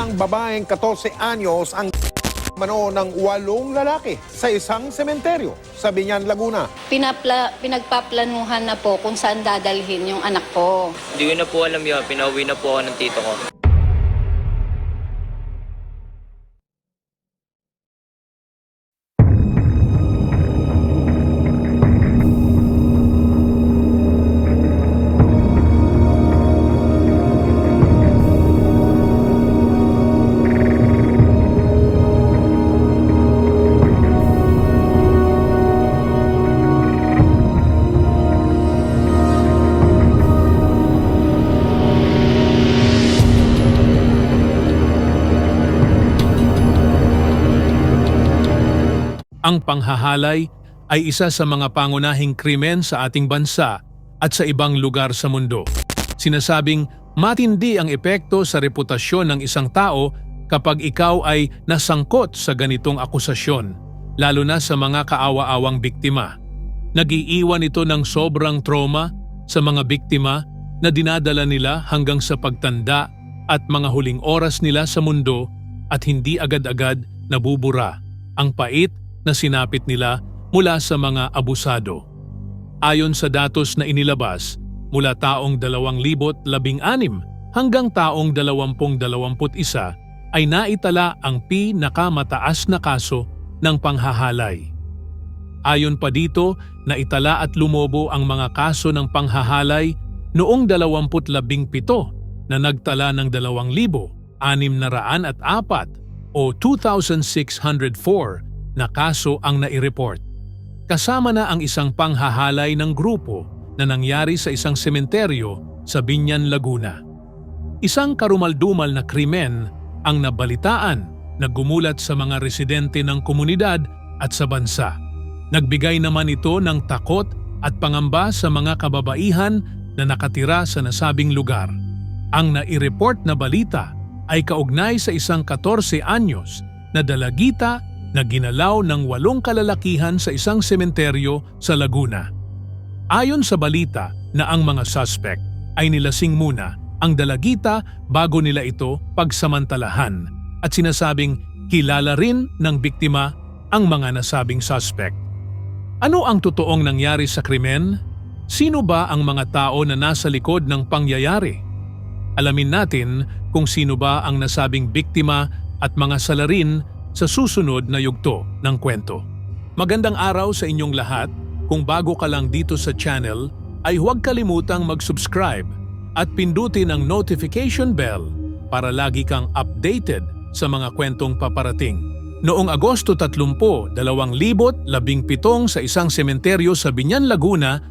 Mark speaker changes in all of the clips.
Speaker 1: isang babaeng 14 anyos ang ng 8 lalaki sa isang sementeryo sa Biñan, Laguna.
Speaker 2: Pinagpaplanuhan na po kung saan dadalhin yung anak ko.
Speaker 3: Hindi ko na po alam yun. Pinauwi na po ako ng tito ko.
Speaker 4: Ang panghahalay ay isa sa mga pangunahing krimen sa ating bansa at sa ibang lugar sa mundo. Sinasabing matindi ang epekto sa reputasyon ng isang tao kapag ikaw ay nasangkot sa ganitong akusasyon, lalo na sa mga kaawa-awang biktima. Nag-iiwan ito ng sobrang trauma sa mga biktima na dinadala nila hanggang sa pagtanda at mga huling oras nila sa mundo at hindi agad-agad nabubura ang pait na sinapit nila mula sa mga abusado. Ayon sa datos na inilabas, mula taong 2016 hanggang taong 2021 ay naitala ang pinakamataas na kaso ng panghahalay. Ayon pa dito, naitala at lumobo ang mga kaso ng panghahalay noong 2017 na nagtala ng 2,604 o 2,604 na kaso ang nai-report. Kasama na ang isang panghahalay ng grupo na nangyari sa isang sementeryo sa Biñan, Laguna. Isang karumaldumal na krimen ang nabalitaan na gumulat sa mga residente ng komunidad at sa bansa. Nagbigay naman ito ng takot at pangamba sa mga kababaihan na nakatira sa nasabing lugar. Ang nai-report na balita ay kaugnay sa isang 14 anyos na dalagita na ginalaw ng 8 kalalakihan sa isang sementeryo sa Laguna. Ayon sa balita na ang mga suspect ay nilasing muna ang dalagita bago nila ito pagsamantalahan at sinasabing kilala rin ng biktima ang mga nasabing suspect. Ano ang totoong nangyari sa krimen? Sino ba ang mga tao na nasa likod ng pangyayari? Alamin natin kung sino ba ang nasabing biktima at mga salarin sa susunod na yugto ng kwento. Magandang araw sa inyong lahat. Kung bago ka lang dito sa channel, ay huwag kalimutang mag-subscribe at pindutin ang notification bell para lagi kang updated sa mga kwentong paparating. Noong Agosto 30, 2017 sa isang sementeryo sa Biñan, Laguna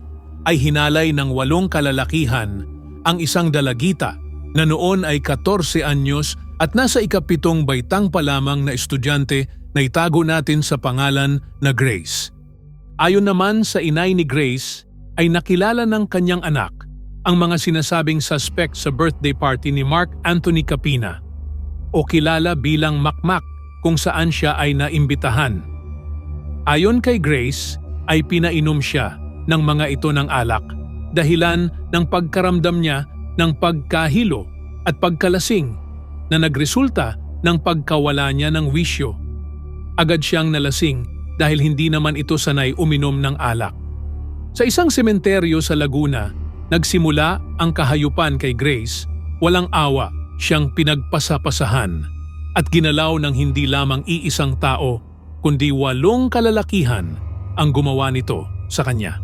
Speaker 4: ay hinalay ng 8 kalalakihan ang isang dalagita na noon ay 14 anyos at nasa ika-7 baitang pa lamang na estudyante na itago natin sa pangalan na Grace. Ayon naman sa inay ni Grace, ay nakilala ng kanyang anak ang mga sinasabing suspect sa birthday party ni Mark Anthony Capina o kilala bilang Makmak kung saan siya ay naimbitahan. Ayon kay Grace, ay pinainom siya ng mga ito ng alak dahilan ng pagkaramdam niya ng pagkahilo at pagkalasing na nagresulta ng pagkawala niya ng wisyo. Agad siyang nalasing dahil hindi naman ito sanay uminom ng alak. Sa isang sementeryo sa Laguna, nagsimula ang kahayupan kay Grace. Walang awa, siyang pinagpasapasahan at ginalaw ng hindi lamang iisang tao, kundi 8 kalalakihan ang gumawa nito sa kanya.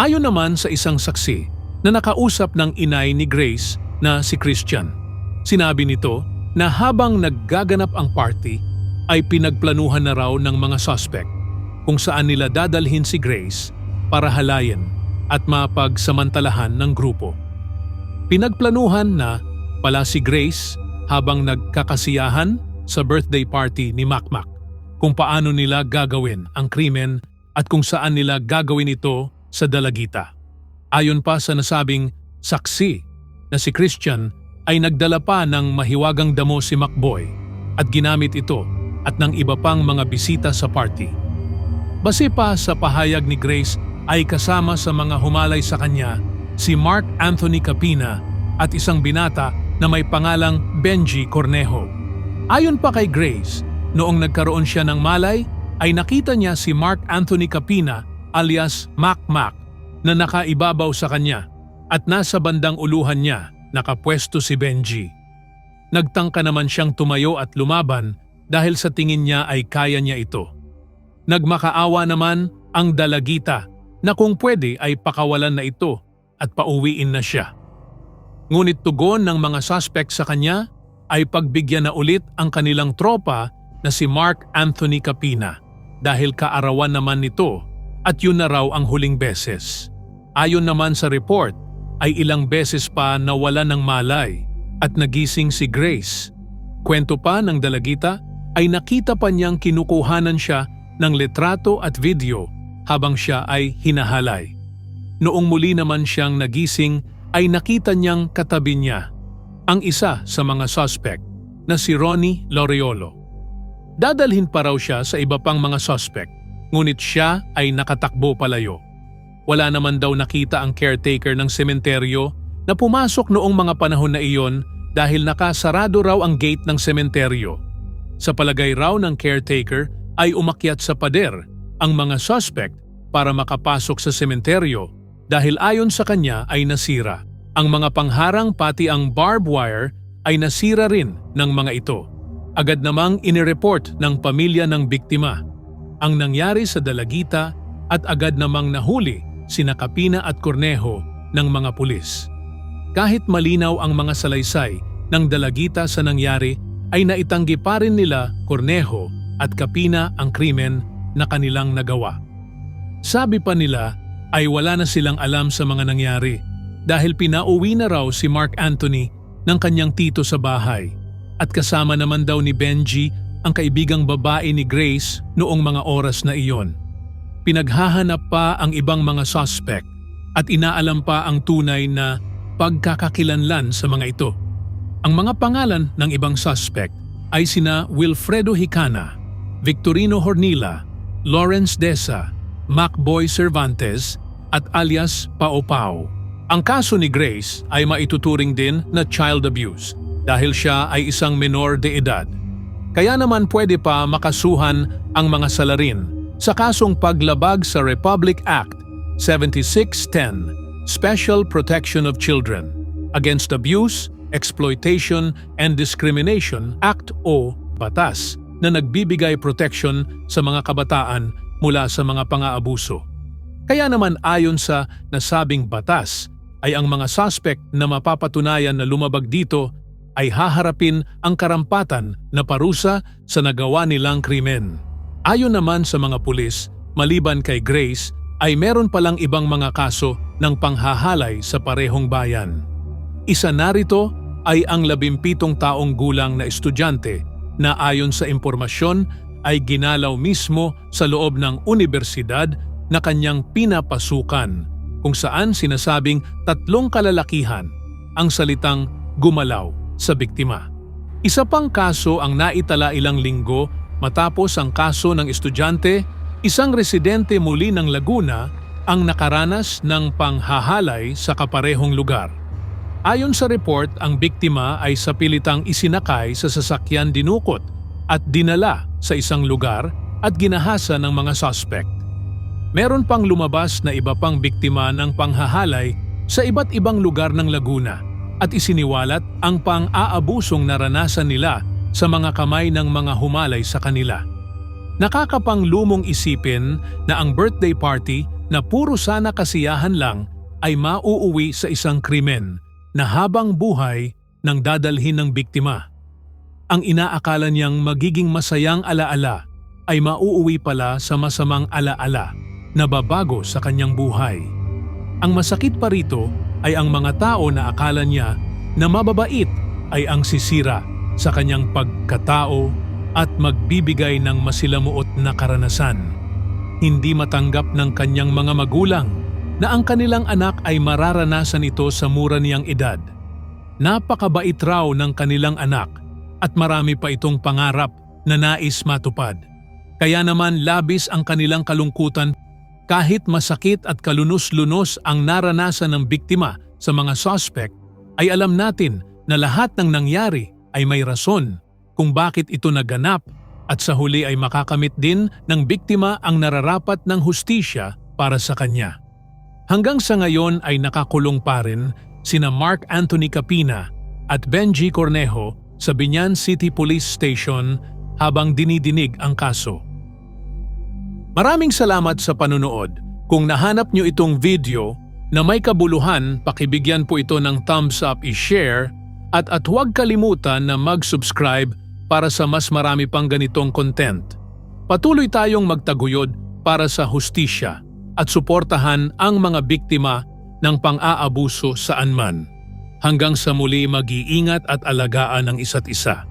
Speaker 4: Ayon naman sa isang saksi na nakausap ng inay ni Grace na si Christian, sinabi nito na habang naggaganap ang party ay pinagplanuhan na raw ng mga suspect kung saan nila dadalhin si Grace para halayin at mapagsamantalahan ng grupo. Pinagplanuhan na pala si Grace habang nagkakasiyahan sa birthday party ni Makmak kung paano nila gagawin ang krimen at kung saan nila gagawin ito sa dalagita. Ayon pa sa nasabing saksi na si Christian, ay nagdala pa ng mahiwagang damo si Macboy at ginamit ito at ng iba pang mga bisita sa party. Base pa sa pahayag ni Grace ay kasama sa mga humalay sa kanya si Mark Anthony Capina at isang binata na may pangalang Benji Cornejo. Ayon pa kay Grace, noong nagkaroon siya ng malay ay nakita niya si Mark Anthony Capina alias Mac Mac na nakaibabaw sa kanya at nasa bandang uluhan niya nakapwesto si Benji. Nagtangka naman siyang tumayo at lumaban dahil sa tingin niya ay kaya niya ito. Nagmakaawa naman ang dalagita na kung pwede ay pakawalan na ito at pauwiin na siya. Ngunit tugon ng mga suspect sa kanya ay pagbigyan na ulit ang kanilang tropa na si Mark Anthony Capina dahil kaarawan naman nito at yun na raw ang huling beses. Ayon naman sa report ay ilang beses pa nawala ng malay at nagising si Grace. Kwento pa ng dalagita ay nakita pa niyang kinukuhanan siya ng litrato at video habang siya ay hinahalay. Noong muli naman siyang nagising ay nakita niyang katabi niya ang isa sa mga suspect na si Ronnie Loriolo. Dadalhin pa raw siya sa iba pang mga suspect, ngunit siya ay nakatakbo palayo. Wala naman daw nakita ang caretaker ng sementeryo na pumasok noong mga panahon na iyon dahil nakasarado raw ang gate ng sementeryo. Sa palagay raw ng caretaker ay umakyat sa pader ang mga suspect para makapasok sa sementeryo dahil ayon sa kanya ay nasira. Ang mga pangharang pati ang barbed wire ay nasira rin ng mga ito. Agad namang inireport ng pamilya ng biktima ang nangyari sa dalagita at agad namang nahuli sina Capina at Cornejo ng mga pulis. Kahit malinaw ang mga salaysay ng dalagita sa nangyari ay naitanggi pa rin nila Cornejo at Capina ang krimen na kanilang nagawa. Sabi pa nila ay wala na silang alam sa mga nangyari dahil pinauwi na raw si Mark Anthony ng kanyang tito sa bahay at kasama naman daw ni Benji ang kaibigang babae ni Grace noong mga oras na iyon. Pinaghahanap pa ang ibang mga suspect at inaalam pa ang tunay na pagkakakilanlan sa mga ito. Ang mga pangalan ng ibang suspect ay sina Wilfredo Hicana, Victorino Hornila, Lawrence Deza, Macboy Cervantes at alias Pao Pao. Ang kaso ni Grace ay maituturing din na child abuse dahil siya ay isang menor de edad. Kaya naman pwede pa makasuhan ang mga salarin sa kasong paglabag sa Republic Act 7610, Special Protection of Children Against Abuse, Exploitation and Discrimination Act o Batas na nagbibigay protection sa mga kabataan mula sa mga pang-aabuso. Kaya naman ayon sa nasabing batas ay ang mga suspect na mapapatunayan na lumabag dito ay haharapin ang karampatan na parusa sa nagawa nilang krimen. Ayon naman sa mga pulis, maliban kay Grace, ay meron palang ibang mga kaso ng panghahalay sa parehong bayan. Isa narito ay ang 17 taong gulang na estudyante na ayon sa impormasyon ay ginalaw mismo sa loob ng universidad na kanyang pinapasukan kung saan sinasabing 3 kalalakihan ang salitang gumalaw sa biktima. Isa pang kaso ang naitala ilang linggo matapos ang kaso ng estudyante, isang residente muli ng Laguna ang nakaranas ng panghahalay sa kaparehong lugar. Ayon sa report, ang biktima ay sa pilitang isinakay sa sasakyan dinukot at dinala sa isang lugar at ginahasa ng mga suspect. Meron pang lumabas na iba pang biktima ng panghahalay sa iba't ibang lugar ng Laguna at isiniwalat ang pang-aabusong naranasan nila sa mga kamay ng mga humalay sa kanila. Nakakapanglumong isipin na ang birthday party na puro sana kasiyahan lang ay mauuwi sa isang krimen na habang buhay nang dadalhin ng biktima. Ang inaakala niyang magiging masayang alaala ay mauuwi pala sa masamang alaala na babago sa kanyang buhay. Ang masakit pa rito ay ang mga tao na akala niya na mababait ay ang sisira sa kanyang pagkatao at magbibigay ng masilamuot na karanasan. Hindi matanggap ng kanyang mga magulang na ang kanilang anak ay mararanasan ito sa mura niyang edad. Napakabait raw ng kanilang anak at marami pa itong pangarap na nais matupad. Kaya naman labis ang kanilang kalungkutan kahit masakit at kalunos-lunos ang naranasan ng biktima sa mga suspect, ay alam natin na lahat ng nangyari ay may rason kung bakit ito naganap at sa huli ay makakamit din ng biktima ang nararapat ng hustisya para sa kanya. Hanggang sa ngayon ay nakakulong pa rin sina Mark Anthony Capina at Benji Cornejo sa Biñan City Police Station habang dinidinig ang kaso. Maraming salamat sa panunood. Kung nahanap nyo itong video na may kabuluhan, pakibigyan po ito ng thumbs up, i-share at huwag kalimutan na mag-subscribe para sa mas marami pang ganitong content. Patuloy tayong magtaguyod para sa hustisya at suportahan ang mga biktima ng pang-aabuso saan man. Hanggang sa muli, mag-iingat at alagaan ang isa't isa.